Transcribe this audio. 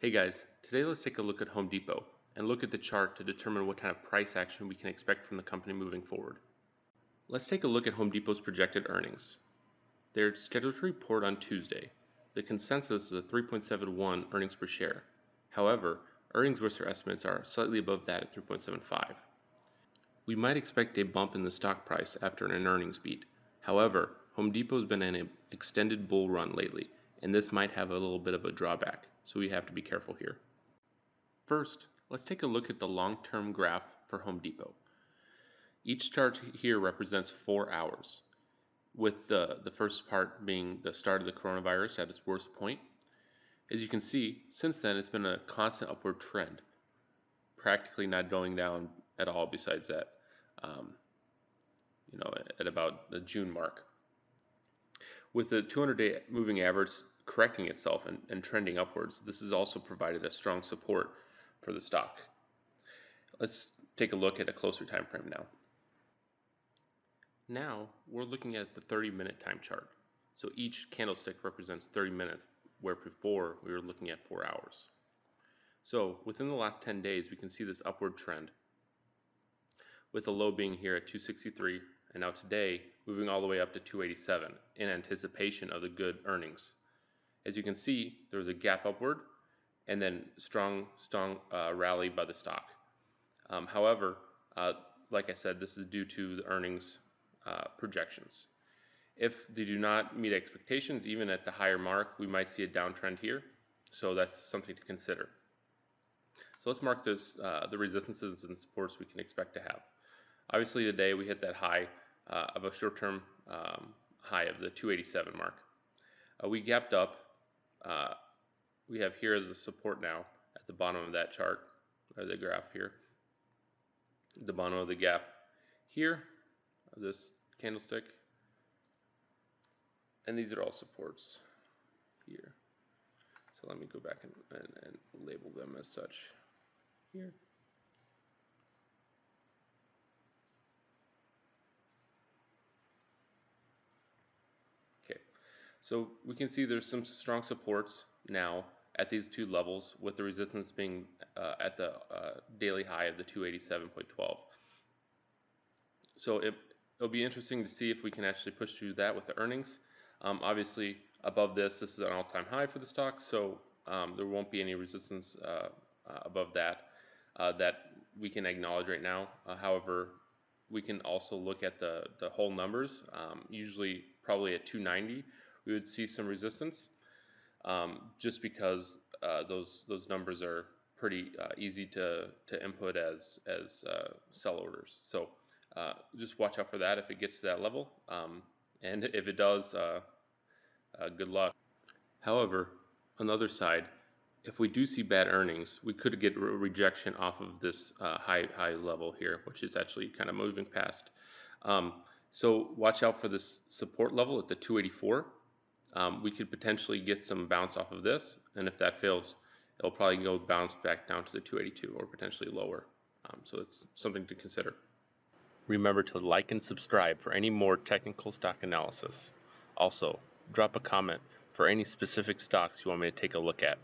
Hey guys, today let's take a look at Home Depot and look at the chart to determine what kind of price action we can expect from the company moving forward. Let's take a look at Home Depot's projected earnings. They're scheduled to report on Tuesday. The consensus is a 3.71 earnings per share. However, earnings versus their estimates are slightly above that at 3.75. We might expect a bump in the stock price after an earnings beat. However, Home Depot's been in an extended bull run lately, and this might have a little bit of a drawback, so we have to be careful here. First, let's take a look at the long-term graph for Home Depot. Each chart here represents 4 hours, with the first part being the start of the coronavirus at its worst point. As you can see, since then it's been a constant upward trend, practically not going down at all besides that, at about the June mark. With the 200-day moving average correcting itself and trending upwards, this has also provided a strong support for the stock. Let's take a look at a closer time frame now. Now we're looking at the 30-minute time chart. So each candlestick represents 30 minutes, where before we were looking at 4 hours. So within the last 10 days, we can see this upward trend, with the low being here at 263, and now today moving all the way up to 287 in anticipation of the good earnings. As you can see, there was a gap upward and then strong rally by the stock. However, like I said, this is due to the earnings projections. If they do not meet expectations, even at the higher mark, we might see a downtrend here. So that's something to consider. So let's mark this, the resistances and supports we can expect to have. Obviously today we hit that high of a short-term high of the 287 mark. We gapped up. We have here as a support now at the bottom of that chart, or the graph here. The bottom of the gap here, this candlestick. And these are all supports here. So let me go back and label them as such here. Okay, so we can see there's some strong supports now at these two levels, with the resistance being at the daily high of the 287.12. So it'll be interesting to see if we can actually push through that with the earnings. Obviously, above this is an all-time high for the stock, so there won't be any resistance above that that we can acknowledge right now. However, we can also look at the whole numbers. Usually, probably at 290, we would see some resistance, just because those numbers are pretty easy to input as sell orders. So just watch out for that if it gets to that level, and if it does, good luck. However, on the other side, if we do see bad earnings, we could get a rejection off of this high level here, which is actually kind of moving past. So watch out for this support level at the 284. We could potentially get some bounce off of this, and if that fails, it'll probably go bounce back down to the 282 or potentially lower. So it's something to consider. Remember to like and subscribe for any more technical stock analysis. Also, drop a comment for any specific stocks you want me to take a look at.